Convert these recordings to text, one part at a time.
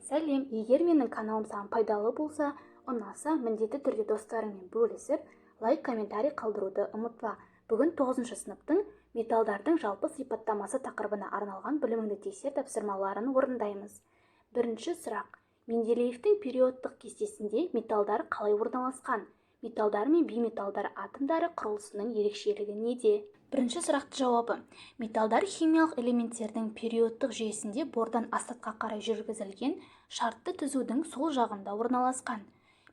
Сәлем, егер менің каналым саған пайдалы болса, ұнаса, міндетті түрде достарыңмен бөлісіп, лайк, комментарий қалдыруды ұмытпа. Бүгін 9 сыныптың металдардың жалпы сипаттамасы тақырыбына арналған біліміңді тексер тапсырмаларын орындаймыз. Бірінші сұрақ. Менделеевтің периодтық кестесінде металдар қалай орналасқан? Металдар мен бейметалдар атомдары құрылысының ерекшелігі неде? Бірінші сұрақты жауабы. Металдар химиялық элементтердің периодтық жүйесінде бордан астатқа қарай жүргізілген шартты түзудің сол жағында орналасқан.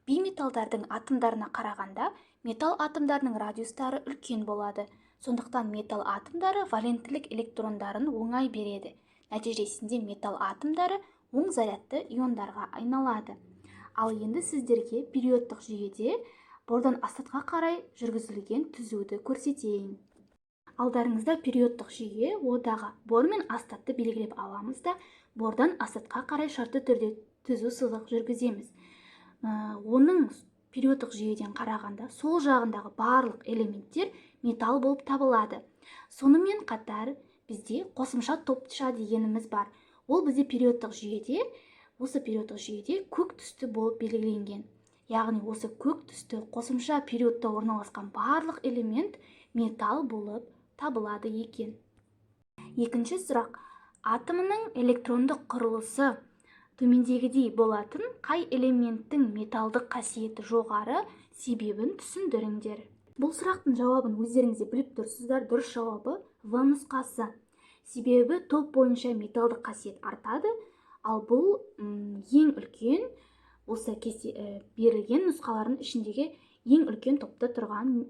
Бейметалдардың атомдарына қарағанда металл атомдарының радиустары үлкен болады. Сондықтан металл атомдары валенттілік электрондарын оңай береді. Нәтижесінде металл атомдары оң зарядты иондарға айналады. Ал енді сіздерге периодтық жүйеде бордан астатқа қарай жүргізілген түзуді көрсетейін. Алдарыңызда периодтық жүйе, одағы бор мен астатты белгілеп аламыз да, бордан астатқа қарай шартты түрде түзу сызық жүргіземіз. Оның периодтық жүйеден қарағанда сол жағындағы барлық элементтер металл болып табылады. Сонымен қатар бізде қосымша топша дегеніміз бар. Ол бізде периодтық жүйеде, көк түсті болып белгіленген. Яғни осы көк түсті қосымша периодта орналасқан барлық элемент металл болып табылады екен. Екінші сұрақ. Атомның электрондық құрылысы төмендегідей болатын қай элементтің металдық қасиеті жоғары, себебін түсіндіріңдер. Бұл сұрақтың жауабын өздеріңізде біліп тұрсыздар. Дұрыс жауабы В нұсқасы. Себебі топ бойынша металдық қасиет артады, ал бұл ең үлкен, осы берілген нұсқалардың ішіндегі ең үлкен топта тұрған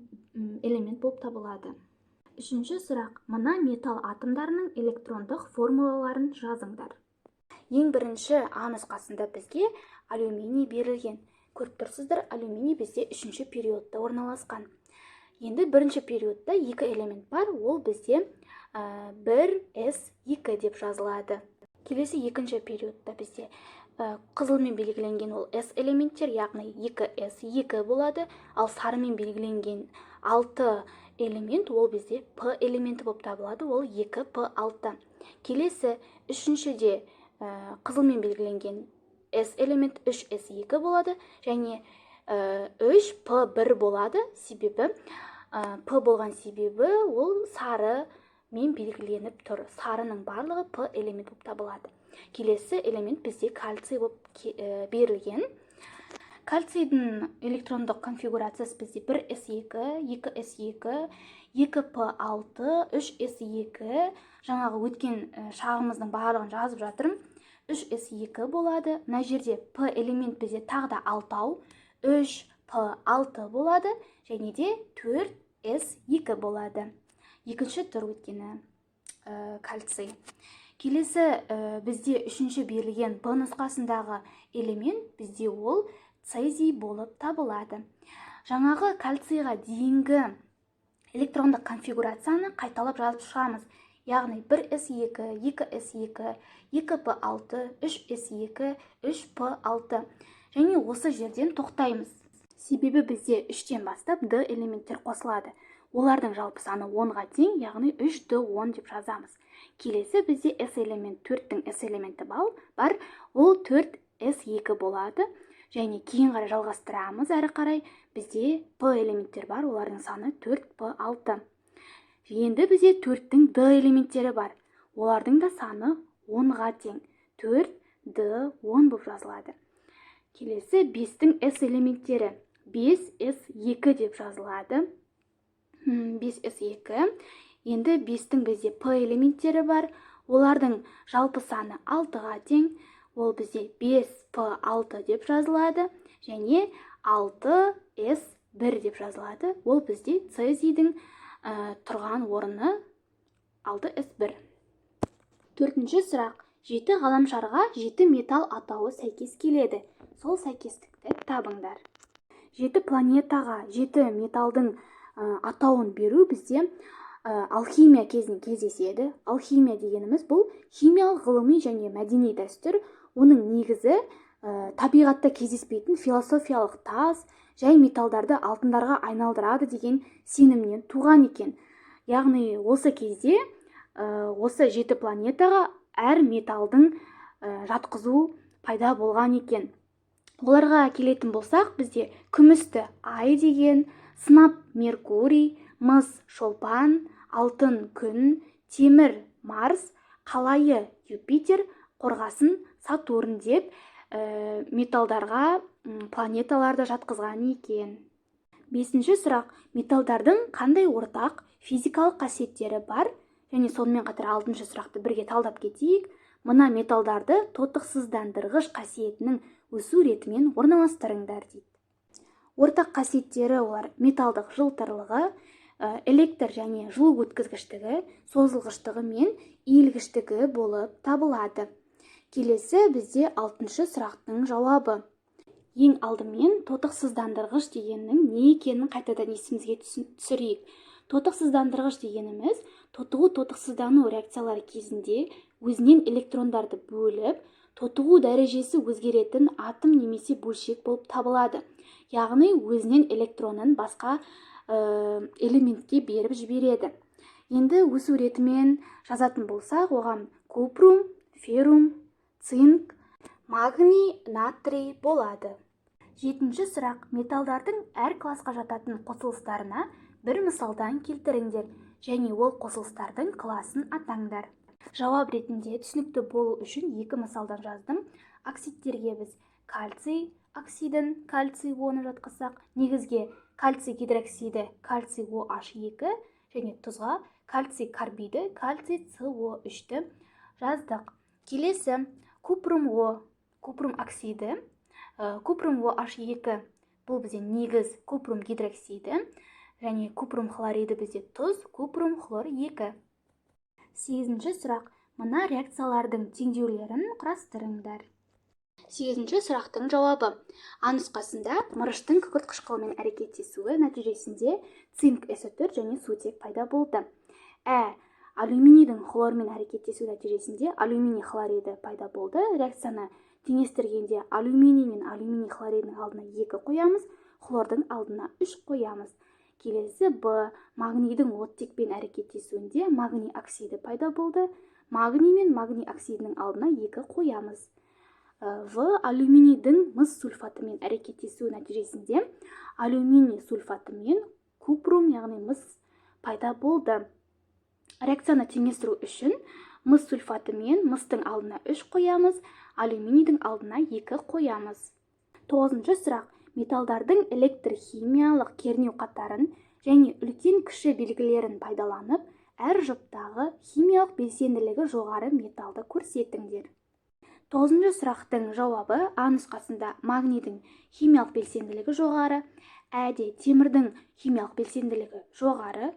элемент болып табылады. Үшінші сұрақ. Мына металл атомдарының электрондық формулаларын жазыңдар. Ең бірінші А нұсқасында бізге алюминий берілген. Көріп тұрсыздар, алюминий бізде үшінші периодта орналасқан. Енді бірінші периодта екі элемент бар, ол бізде 1s2 деп жазылады. Келесі екінші периодта бізде қызылмен белгіленген ол S элементтер, яғни 2s2 болады, ал сарымен белгіленген 6 элемент ол бізде P элементі болып табылады, ол 2p6. Келесі үшіншіде қызылмен белгіленген S элемент 3s2 болады, және 3p1 болады. Себебі P болған себебі ол сарымен белгіленіп тұр. Сарының барлығы P элемент болып табылады. Келесі элемент бізде кальций болып берілген. Кальцийдің электрондық конфигурациясы бізде 1s2, 2s2, 2p6, 3s2. Жаңағы өткен шағымыздың барлығын жазып жатырмын. 3s2 болады. Мына жерде p элемент бізде тағы да 6, 3p6 болады, және де 4s2 болады. Екінші тұр өткені кальций. Келесі бізде үшінші берілген Б нұсқасындағы элемент бізде ол цезий болып табылады. Жаңағы кальцийға дейінгі электрондық конфигурацияны қайталап жазып шығамыз. Яғни 1s2, 2s2, 2p6, 3s2, 3p6. Және осы жерден тоқтаймыз. Себебі бізде 3-тен бастап D элементтер қосылады. Олардың жалпы саны 10-ға тең, яғни 3d10 деп жазамыз. Келесі бізде S элемент, 4-тің S элементі бар, ол 4s2 болады. Және кейін қарай жалғастырамыз, әрі қарай бізде P элементтер бар, олардың саны 4p6. Енді бізде 4-тің D элементтері бар, олардың да саны 10-ға тең, 4d10 болып жазылады. Келесі 5-тің S элементтері 5s2 деп жазылады. 5s2. Енді 5-тің бізде P элементтері бар, олардың жалпы саны 6-ға тең, ол бізде 5p6 деп жазылады, және 6s1 деп жазылады, ол бізде цезийдің тұрған орны 6s1. Төртінші сұрақ. 7 ғаламшарға 7 металл атауы сәйкес келеді. Сол сәйкестікті табыңдар. 7 планетаға 7 металдың атауын беру бізде алхимия кезінде кездеседі. Алхимия дегеніміз бұл химиялық, ғылыми және мәдени дәстүр. Оның негізі табиғатта кездеспейтін философиялық тас, жай металдарды алтындарға айналдырады деген сенімнен туған екен. Яғни осы кезде осы 7 планетаға әр металдың жатқызу пайда болған екен. Оларға келетін болсақ, бізде күмісті ай деген, сынап Меркурий, мыс шолпан, алтын күн, темір Марс, қалайы Юпитер, қорғасын Сатурн деп металдарға планеталарды жатқызған екен. 5-ші сұрақ: металдардың қандай ортақ физикалық қасиеттері бар? Және сонымен қатар 6-шы сұрақты бірге талдап кетейік. Мына металдарды тотықсыздандырғыш қасиетінің өсу ретімен орналастырыңдар дейді. Ортақ қасиеттері олар металдық жылтырлығы, электр және жылу өткізгіштігі, созылғыштығы мен иілгіштігі болып табылады. Келесі бізде 6-шы сұрақтың жауабы. Ең алдымен тотықсыздандырғыш дегеннің не екенін қайтадан есімізге түсірейік. Тотықсыздандырғыш дегеніміз тотығу-тотықсыздану реакциялары кезінде өзінен электрондарды бөліп, тотығу дәрежесі өзгеретін атом немесе бөлшек болып табылады. Яғни өзінен электронын басқа элементке беріп жібереді. Енді өсу ретімен жазатын болсақ, оған купрум, феррум, цинк, магний, натрий болады. 7-ші сұрақ: металдардың әр классқа жататын қосылыстарына бір мысалдан келтіріңдер және ол қосылыстардың классын атаңдар. Жауап ретінде түсінікті болу үшін 2 мысалдан жаздым. Оксидтерге біз кальций оксидін, кальций ионы жатқызсақ, негізге кальций гидроксиді, кальций OH2 және тұзға кальций карбиді, кальций CO3-ті жаздық. Келесі купрум оксиді, купрум OH2 бұл бізде негіз купрум гидроксиді, және купрум хлориді бізде тұз, купрум хлор 2. 8-ші сұрақ: мына реакциялардың теңдеулерін құрастырыңдар. 8-ші сұрақтың жауабы. А нұсқасында мырыштың күкірт қышқылымен әрекеттесуі нәтижесінде цинк SO4 және сутек пайда болды. Алюминийдің хлормен әрекеттесу нәтижесінде алюминий хлориді пайда болды. Реакцияны теңестіргенде алюминий мен алюминий хлоридінің алдына 2 қоямыз, хлордың алдына 3 қоямыз. Келесі Б. Магнийдің оттекпен әрекеттесуінде магний оксиді пайда болды. Магний мен магний оксидінің алдына 2 қоямыз. В. Алюминийдің мыс сульфатымен әрекеттесуі нәтижесінде алюминий сульфатымен купрум, яғни мыс пайда болды. Реакцияны теңестіру үшін мыс сульфатымен мыстың алдына 3 қоямыз, алюминийдің алдына 2 қоямыз. 9-шы сұрақ: металдардың электрхимиялық кернеу қатарын және үлкен-кіші белгілерін пайдаланып, әр жұптағы химиялық белсенділігі жоғары металды көрсетіңдер. 9-шы сұрақтың жауабы. А нұсқасында магнийдің химиялық белсенділігі жоғары, Әде темірдің химиялық белсенділігі жоғары,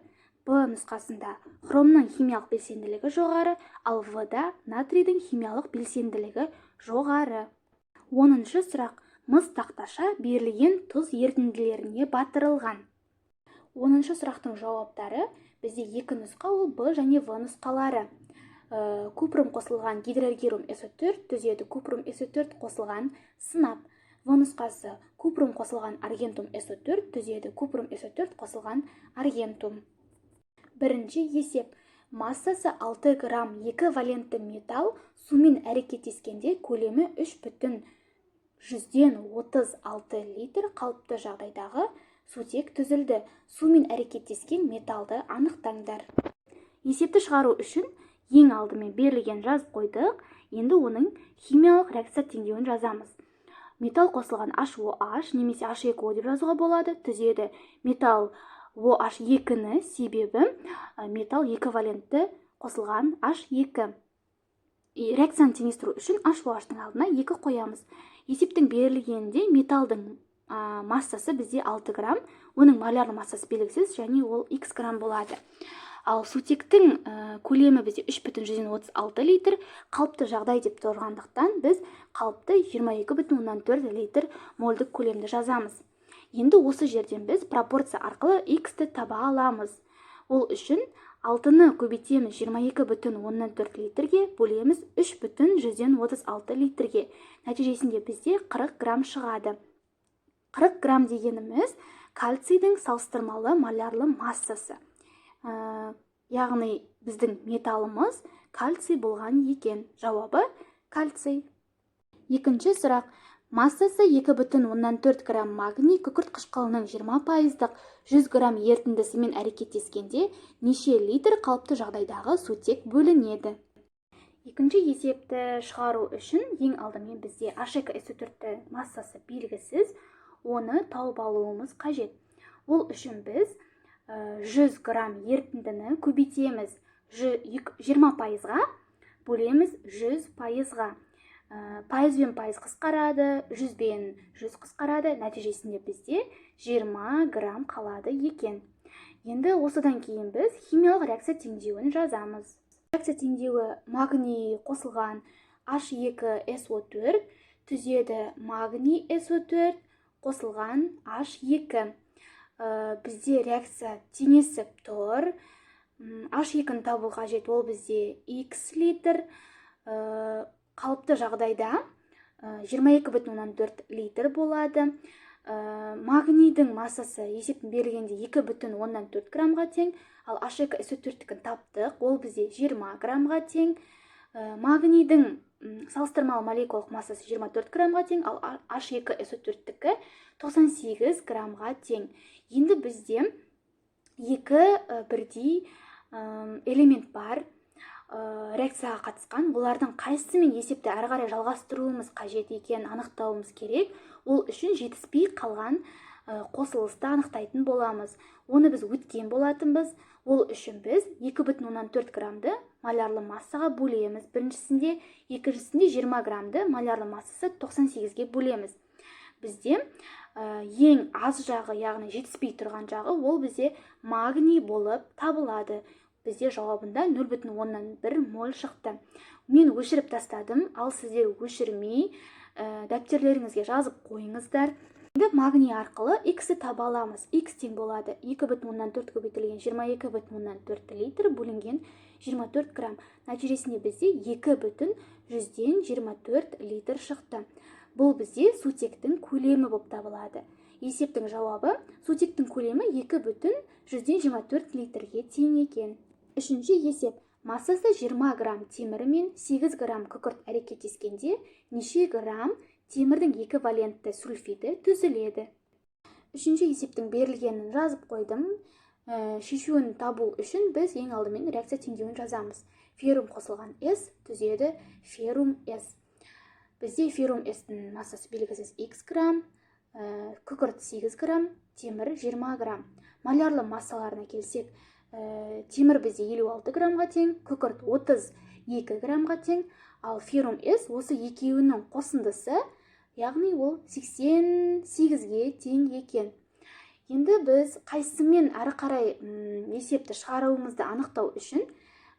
Б нұсқасында хромның химиялық белсенділігі жоғары, ал В-да натрийдің химиялық белсенділігі жоғары. 10-шы сұрақ: мыс тақташа берілген тұз ерітінділеріне батырылған. 10-шы сұрақтың жауаптары. Бізде 2 нұсқа, ол Б және В нұсқалары. Купрум қосылған гидрогерум SO4 түзеді купрум SO4 қосылған сынап. В нұсқасы купрум қосылған аргентум SO4 түзеді купрум SO4 қосылған аргентум. Бірінші есеп. Массасы 6 грамм 2 валентті металл сумен әрекеттескенде көлемі 3,36 литр қалыпты жағдайдағы сутек түзілді. Сумен әрекеттескен металды анықтаңдар. Есепті шығару үшін ең алдымен берілген жазып қойдық. Енді оның химиялық реакция теңдеуін жазамыз. Металл қосылған HOH немесе H2O деп жазуға болады. Түзеді металл OH2-ні, себебі металл 2 валентті қосылған H2. Реакцияны теңестіру үшін HOH-тың алдына 2 қоямыз. Есептің берілгенде металдың массасы бізде 6 грамм, оның молярлы массасы белгісіз және ол X грамм болады. Ал сутектің көлемі бізде 3,36 литр, қалыпты жағдай деп тұрғандықтан біз қалыпты 22,4 литр мольдік көлемді жазамыз. Енді осы жерден біз пропорция арқылы X-ті таба аламыз. Ол үшін 6-ны көбейтеміз 22,4 литрге, бөлеміз 3,36 литрге. Нәтижесінде бізде 40 грамм шығады. 40 грамм дегеніміз кальцийдің салыстырмалы молярлы массасы. Яғни біздің металымыз кальций болған екен. Жауабы кальций. Екінші сұрақ. Массасы 2,4 грамм магний күкірт қышқылының 20%-дық 100 грамм ерітіндісімен әрекеттескенде неше литр қалыпты жағдайдағы сутек бөлінеді? Екінші есепті шығару үшін ең алдымен бізде H2SO4 массасы белгісіз, оны тауып алуымыз қажет. Ол үшін біз 100 грамм ерітіндіні көбейтеміз 20%-ға, бөлеміз 100%-ға. Пайызбен пайыз қысқарады, 100-бен 100 қысқарады, нәтижесінде бізде 20 грамм қалады екен. Енді осыдан кейін біз химиялық реакция теңдеуін жазамыз. Реакция теңдеуі магний қосылған H2SO4 түзеді магний SO4 қосылған H2. Бізде реакция теңесіп тұр. H2-ні табу қажет, ол бізде X литр. Қалыпты жағдайда 22,4 литр болады. Магнийдің массасы есептен берілгенде 2,4 граммға тең, ал H2SO4-тікін таптық, ол бізде 20 граммға тең. Магнийдің салыстырмалы молекулалық массасы 24 граммға тең, ал H2SO4-тікі 98 граммға тең. Енді бізде екі бірдей элемент бар реакцияға қатысқан. Олардың қайсысымен есепті әрі қарай жалғастыруымыз қажет екенін анықтауымыз керек. Ол үшін жетіспей қалған қосылысты анықтайтын боламыз. Оны біз өткен болатынбыз. Ол үшін біз 2,4 граммды молярлы массаға бөлеміз. Біріншісінде, екіншісінде 20 граммды молярлы массасы 98-ге бөлеміз. Бізде ең аз жағы, яғни жетіспей тұрған жағы, ол бізде магний болып табылады. Бізде жауабында 0,1 моль шықты. Мен өшіріп тастадым, ал сіздер өшірмей дәптерлеріңізге жазып қойыңыздар. Енді магний арқылы X-ті таба аламыз. X тең болады 2,4 көбейтілген 22,4 литр бөлінген 24 грамм. Нәтижесінде бізде 2,124 литр шықты. Бұл бізде сутектің көлемі болып табылады. Есептің жауабы сутектің көлемі 2,124 литрге тең екен. Үшінші есеп. Массасы 20 грамм темір мен 8 грамм күкірт әрекеттескенде неше грамм темірдің эквивалентті сульфиді түзіледі? Үшінші есептің берілгенін жазып қойдым. Шешуін табу үшін біз ең алдымен реакция теңдеуін жазамыз. Феррум қосылған S түзеді феррум S. Бізде феррум S-тің массасы белгісіз X грамм, күкірт 8 грамм, темір 20 грамм. Молярлы массаларына келсек, темір бізде 56 граммға тең, күкірт 32 граммға тең, ал феррум S осы екеуінің қосындысы, яғни ол 88-ге тең екен. Енді біз қайсымен әрі қарай есепті шығаруымызды анықтау үшін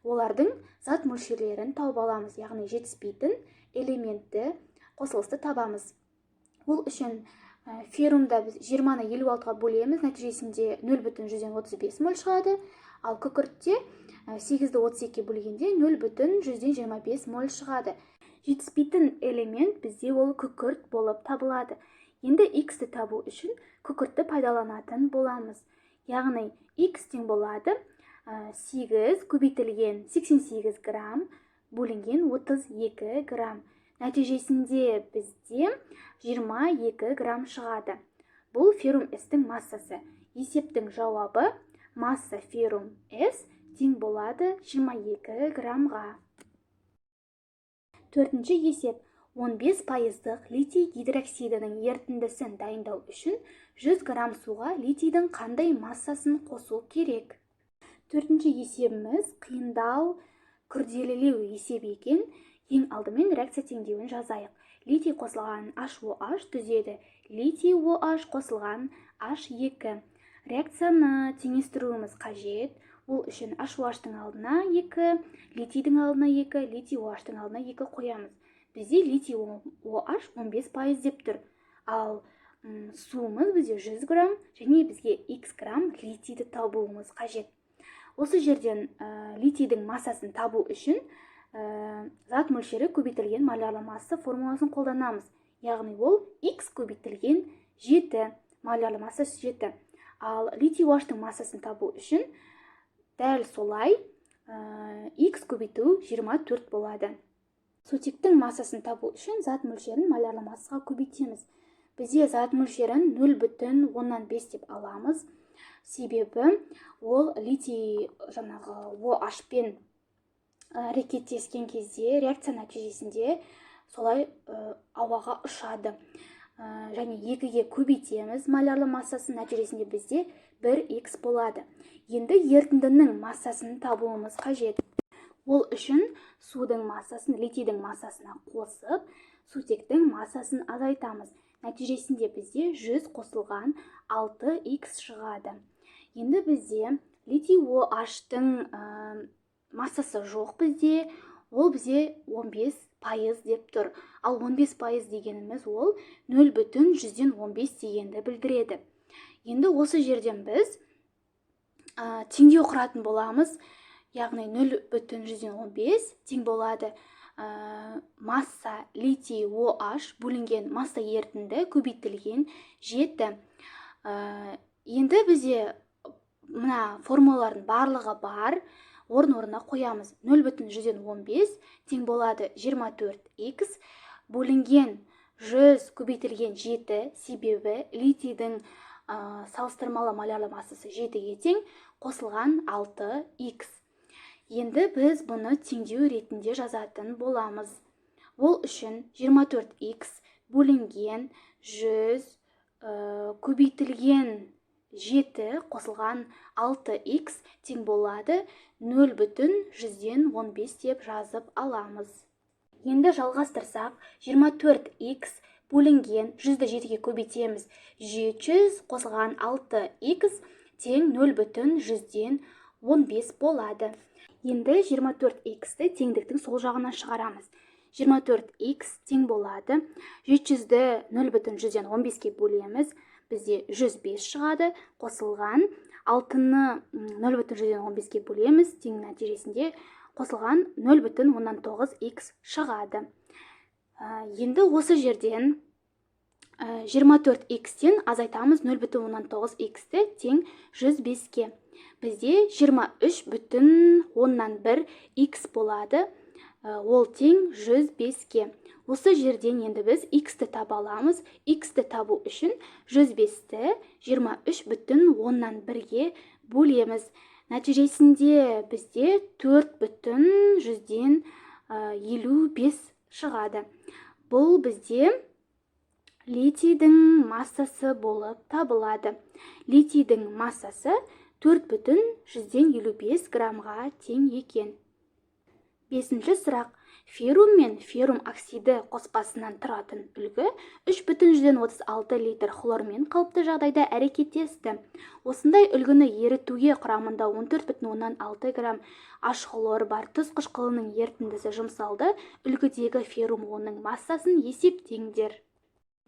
олардың зат мөлшерлерін тауып аламыз, яғни жетіспейтін элементті қосылысты табамыз. Ол үшін феррумда біз 20-ны 56-ға бөлеміз, нәтижесінде 0,135 моль шығады, ал күкіртте 8-ді 32-ге бөлгенде 0,125 моль шығады. Жетіспейтін элемент бізде ол күкірт болып табылады. Енді X-ті табу үшін күкіртті пайдаланатын боламыз. Яғни X тең болады 8 көбейтілген 88 грамм бөлінген 32 грамм. Нәтижесінде бізде 22 грамм шығады. Бұл феррум S-тің массасы. Есептің жауабы масса феррум S тең болады 22 граммға. Төртінші есеп. 15%-дық литий гидроксидінің ерітіндісін дайындау үшін 100 грамм суға литийдің қандай массасын қосу керек? Төртінші есебіміз қиындау, күрделілеу есеп екен. Ең алдымен реакция теңдеуін жазайық. Литий қосылған HOH түзеді литий OH қосылған H2. Реакцияны теңестіруіміз қажет. Ол үшін HOH-тың алдына 2, литийдің алдына 2, литий OH-тың алдына 2 қоямыз. Бізде литий OH 15% деп тұр. Ал суымыз бізде 100 грамм және бізге X грамм литийді табуымыз қажет. Осы жерден литийдің массасын табу үшін зат мөлшері көбейтілген молярлы масса формуласын қолданамыз. Яғни ол X көбейтілген 7, молярлы массасы 7. Ал литий OH-тың массасын табу үшін дәл солай X көбейту 24 болады. Сутектің массасын табу үшін зат мөлшерін малярлы массаға көбейтеміз. Бізде зат мөлшерін 0,5 деп аламыз. Себебі ол литий OH пен әрекеттескен кезде реакция нәтижесінде солай ауаға ұшады. Және 2-ге көбейтеміз малярлы массасын, нәтижесінде бізде 1х болады. Енді ерітіндінің массасын табуымыз қажет. Ол үшін судың массасын литийдің массасына қосып, сутектің массасын азайтамыз. Нәтижесінде бізде 100 қосылған 6х шығады. Енді бізде литий OH-тың массасы жоқ бізде, ол бізде 15% деп тұр. Ал 15% дегеніміз ол 0,15 дегенді білдіреді. Енді осы жерден біз теңдеу құратын боламыз. Яғни 0,15 тең болады масса литий OH бөлінген масса ерітінді көбейтілген 7. Енді бізде мына формулалардың барлығы бар, орын-орнына қоямыз. 0,15 тең болады 24х бөлінген 100 көбейтілген 7, себебі литийдің салыстырмалы малярлы массасы 7-ге тең, қосылған 6х. Енді біз бұны теңдеу ретінде жазатын боламыз. Ол үшін 24х бөлінген 100 көбейтілген 7 қосылған 6х тең болады 0,115 деп жазып аламыз. Енді жалғастырсақ, 24х бөлінген 100-ді 7-ге көбейтеміз. 700 қосылған 6х тең 0,115 болады. Енді 24х-ті теңдіктің сол жағынан шығарамыз. 24х тең болады. 700-ді 0,115-ке бөлеміз. Бізде 105 шығады. Қосылған 6-ны 0,115-ке бөлеміз. Тең нәтижесінде қосылған 0,19х шығады. Енді осы жерден 24х-тен азайтамыз 0,19х-ті тең 105-ке. Бізде 23,1х болады. Ол тең 105-ке. Осы жерден енді біз х-ті таба аламыз. Х-ті табу үшін 105-ті 23,1-ге бөлеміз. Нәтижесінде бізде 4,155 шығады. Бұл бізде литийдің массасы болып табылады. Литийдің массасы 4,155 граммға тең екен. 5-ші сұрақ. Феррум мен феррум оксиді қоспасынан тұратын үлгі 3,36 литр хлормен қалыпты жағдайда әрекеттесті. Осындай үлгіні ерітуге құрамында 14,6 грамм H хлор бар тұз қышқылының ерітіндісі жұмсалды. Үлгідегі феррум оның массасын есептеңдер.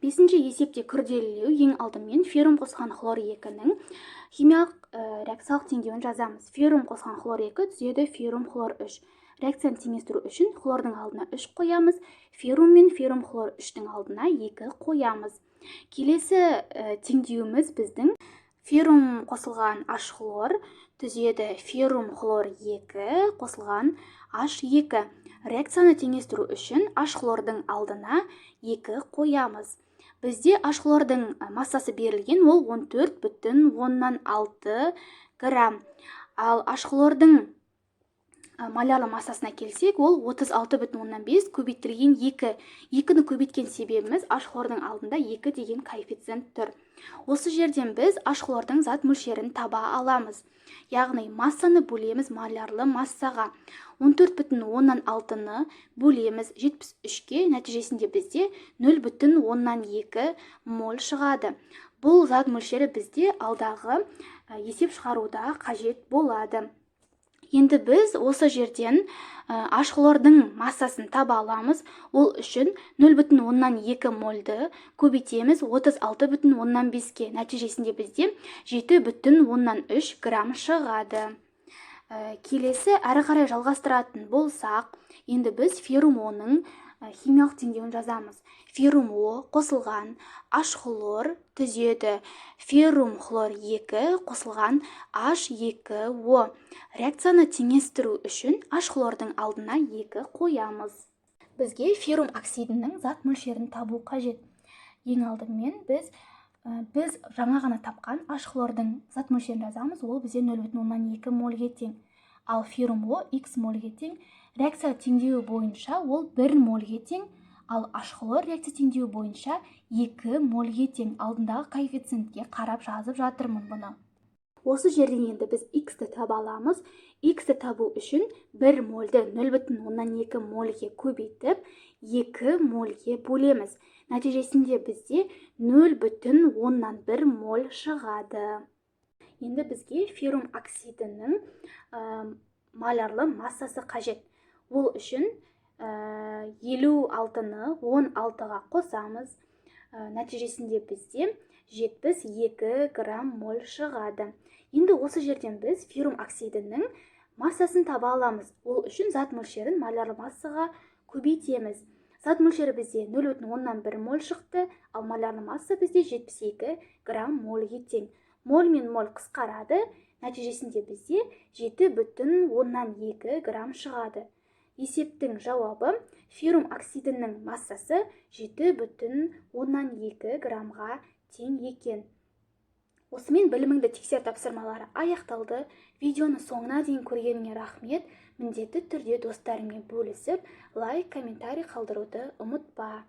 5-ші есепте күрделілеу. Ең алдымен феррум қосқан хлор 2-нің химиялық реакциялық теңдеуін жазамыз. Феррум қосқан хлор 2 түзеді феррум хлор 3. Реакцияны теңестіру үшін хлордың алдына 3 қоямыз, феррум мен феррум хлор 3-тің алдына 2 қоямыз. Келесі теңдеуіміз біздің феррум қосылған H хлор түзеді феррум хлор 2 қосылған H2. Реакцияны теңестіру үшін H хлордың алдына 2 қоямыз. Бізде H хлордың массасы берілген, ол 14,6 грамм. Ал H хлордың малярлы массасына келсек, ол 36,5 көбейтілген 2. 2-ні көбейткен себебіміз H хлордың алдында 2 деген коэффициент тұр. Осы жерден біз H хлордың зат мөлшерін таба аламыз. Яғни массаны бөлеміз малярлы массаға. 14,6-ны бөлеміз 73-ке, нәтижесінде бізде 0,2 моль шығады. Бұл зат мөлшері бізде алдағы есеп шығаруда қажет болады. Енді біз осы жерден H хлордың массасын таба аламыз. Ол үшін 0,2 мольді көбейтеміз 36,5-ке. Нәтижесінде бізде 7,3 грамм шығады. Келесі әрі қарай жалғастыратын болсақ, енді біз феррум оның химиялық теңдеуін жазамыз. Феррум О қосылған H хлор түзеді феррум хлор 2 қосылған H2O. Реакцияны теңестіру үшін H хлордың алдына 2 қоямыз. Бізге феррум оксидінің зат мөлшерін табу қажет. Ең алдымен біз жаңа ғана тапқан H хлордың зат мөлшерін жазамыз, ол бізде 0,2 мольге тең. Ал феррум О X мольге тең. Реакция теңдеуі бойынша ол 1 мольге тең, ал H хлор реакция теңдеуі бойынша 2 мольге тең. Алдындағы коэффициентке қарап жазып жатырмын бұны. Осы жерден енді біз X-ті таба аламыз. X-ті табу үшін 1 мольді 0,2 мольге көбейтіп, 2 мольге бөлеміз. Нәтижесінде бізде 0,1 моль шығады. Енді бізге феррум оксидінің молярлы массасы қажет. Ол үшін 56-ны 16-ға қосамыз. Нәтижесінде бізде 72 грамм моль шығады. Енді осы жерден біз феррум оксидінің массасын таба аламыз. Ол үшін зат мөлшерін молярлы массаға көбейтеміз. Зат мөлшері бізде 0,1 моль шықты, ал молярлы масса бізде 72 грамм мольге тең. Моль мен моль қысқарады, нәтижесінде бізде 7,2 грамм шығады. Есептің жауабы феррум оксидінің массасы 7,2 граммға тең екен. Осымен біліміңді тексер тапсырмалары аяқталды. Видеоны соңына дейін көргеніңе рахмет. Міндетті түрде достарыңмен бөлісіп, лайк, комментарий қалдыруды ұмытпа.